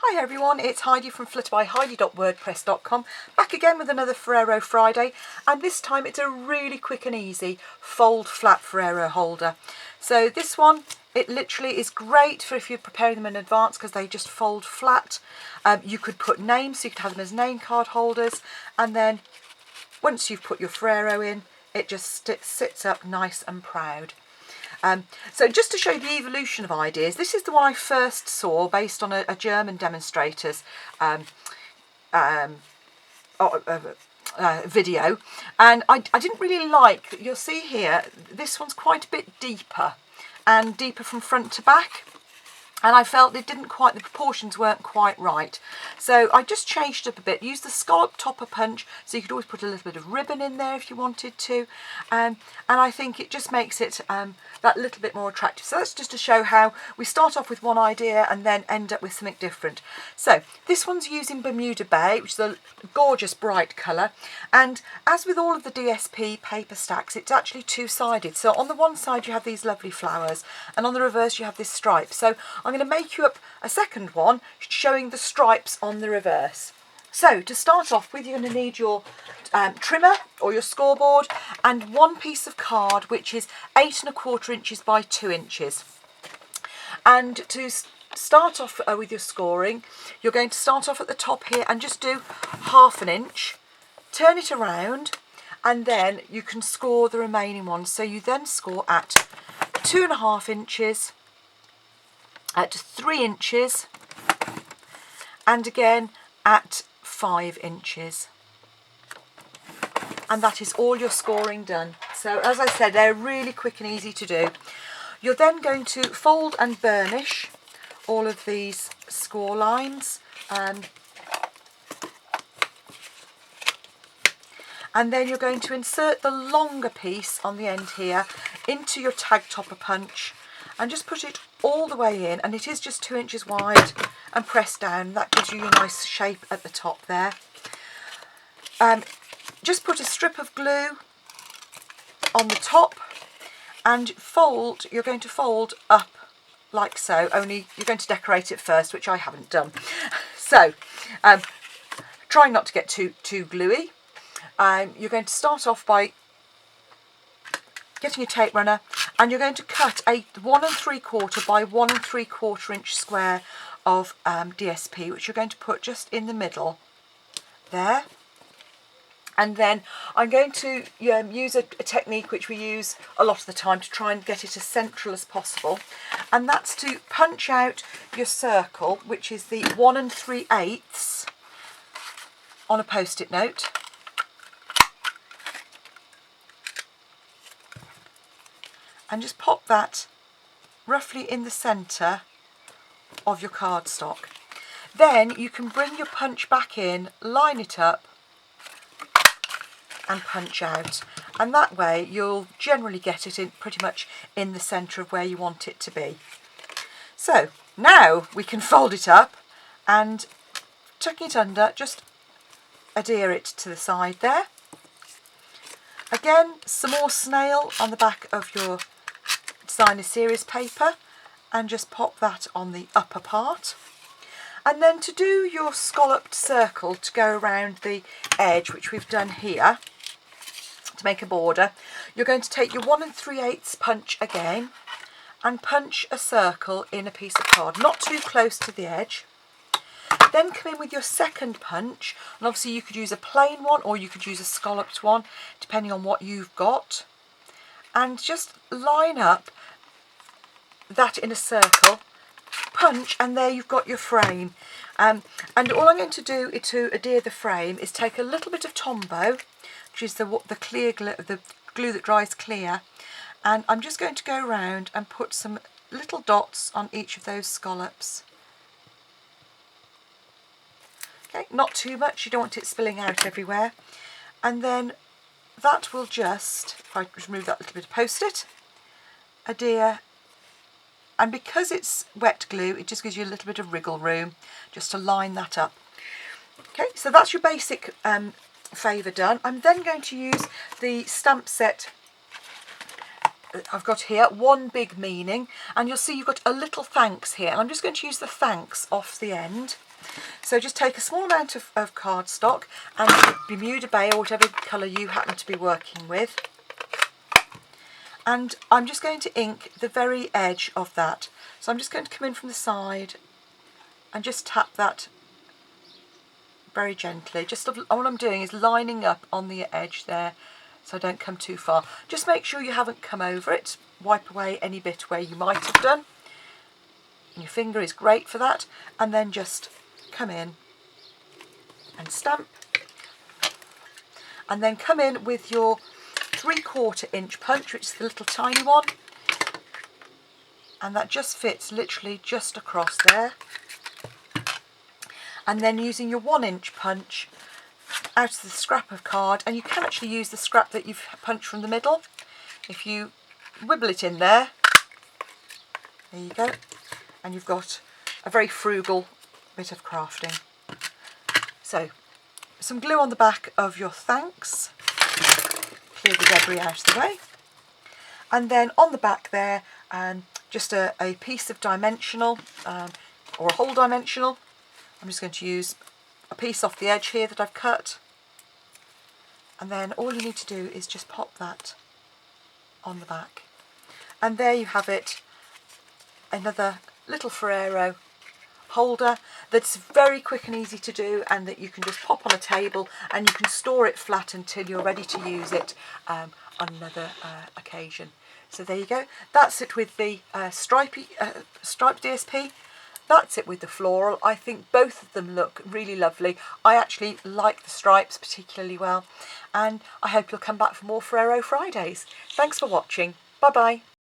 Hi everyone, it's Heidi from flutterbyheidi.wordpress.com, back again with another Ferrero Friday, and this time it's a really quick and easy fold flat Ferrero holder. So this one, it literally is great for if you're preparing them in advance because they just fold flat. You could put names, so you could have them as name card holders, and then once you've put your Ferrero in, it just sits up nice and proud. So just to show you the evolution of ideas, this is the one I first saw based on a German demonstrator's video, and I didn't really like, you'll see here, this one's quite a bit deeper and deeper from front to back, and I felt it didn't quite, the proportions weren't quite right. So I just changed up a bit, used the scallop topper punch, so you could always put a little bit of ribbon in there if you wanted to, and I think it just makes it that little bit more attractive. So that's just to show how we start off with one idea and then end up with something different. So this one's using Bermuda Bay, which is a gorgeous bright colour, and as with all of the DSP paper stacks, it's actually two-sided. So on the one side you have these lovely flowers, and on the reverse you have this stripe. So I'm going to make you up a second one showing the stripes on the reverse. So to start off with, you're going to need your trimmer or your scoreboard and one piece of card which is 8 1/4 inches by 2 inches. And to start off with your scoring, you're going to start off at the top here and just do 1/2 inch, turn it around, and then you can score the remaining ones. So you then score at 2 1/2 inches, at 3 inches, and again at 5 inches. And that is all your scoring done. So as I said, they're really quick and easy to do. You're then going to fold and burnish all of these score lines, and then you're going to insert the longer piece on the end here into your tag topper punch and just put it all the way in, and it is just 2 inches wide, and press down. That gives you a nice shape at the top there. Just put a strip of glue on the top and fold. You're going to fold up like so, only you're going to decorate it first, which I haven't done. So try not to get too gluey. You're going to start off by getting a tape runner, and you're going to cut a 1 3/4 by 1 3/4 inch square of DSP, which you're going to put just in the middle there. And then I'm going to use a technique which we use a lot of the time to try and get it as central as possible, and that's to punch out your circle, which is the 1 3/8 on a post-it note. And just pop that roughly in the centre of your cardstock. Then you can bring your punch back in, line it up, and punch out. And that way you'll generally get it in pretty much in the centre of where you want it to be. So now we can fold it up and, tucking it under, just adhere it to the side there. Again, some more snail on the back of your designer series paper, and just pop that on the upper part. And then to do your scalloped circle to go around the edge, which we've done here to make a border, you're going to take your 1 3/8 punch again and punch a circle in a piece of card, not too close to the edge. Then come in with your second punch, and obviously you could use a plain one or you could use a scalloped one depending on what you've got, and just line up that in a circle, punch, and there you've got your frame. And all I'm going to do to adhere the frame is take a little bit of Tombow, which is the clear glue, the glue that dries clear, and I'm just going to go around and put some little dots on each of those scallops. Okay, not too much, you don't want it spilling out everywhere. And then that will just, if I remove that little bit of post-it, adhere. And because it's wet glue, it just gives you a little bit of wriggle room just to line that up. Okay, so that's your basic Favour done. I'm then going to use the stamp set I've got here, One Big Meaning, and you'll see you've got a little thanks here, and I'm just going to use the thanks off the end. So just take a small amount of cardstock and Bermuda Bay or whatever colour you happen to be working with. And I'm just going to ink the very edge of that. So I'm just going to come in from the side and just tap that very gently. Just all I'm doing is lining up on the edge there so I don't come too far. Just make sure you haven't come over it. Wipe away any bit where you might have done. And your finger is great for that. And then just come in and stamp. And then come in with your 3/4 inch punch, which is the little tiny one. And that just fits literally just across there. And then using your 1 inch punch out of the scrap of card, and you can actually use the scrap that you've punched from the middle. If you wibble it in there, there you go, and you've got a very frugal bit of crafting. So, some glue on the back of your thanks, clear the debris out of the way, and then on the back there, just a piece of dimensional, or a whole dimensional. I'm just going to use a piece off the edge here that I've cut, and then all you need to do is just pop that on the back, and there you have it, another little Ferrero holder that's very quick and easy to do, and that you can just pop on a table and you can store it flat until you're ready to use it on another occasion. So there you go, that's it with the striped DSP. That's it with the floral. I think both of them look really lovely. I actually like the stripes particularly well, and I hope you'll come back for more Ferrero Fridays. Thanks for watching. Bye bye.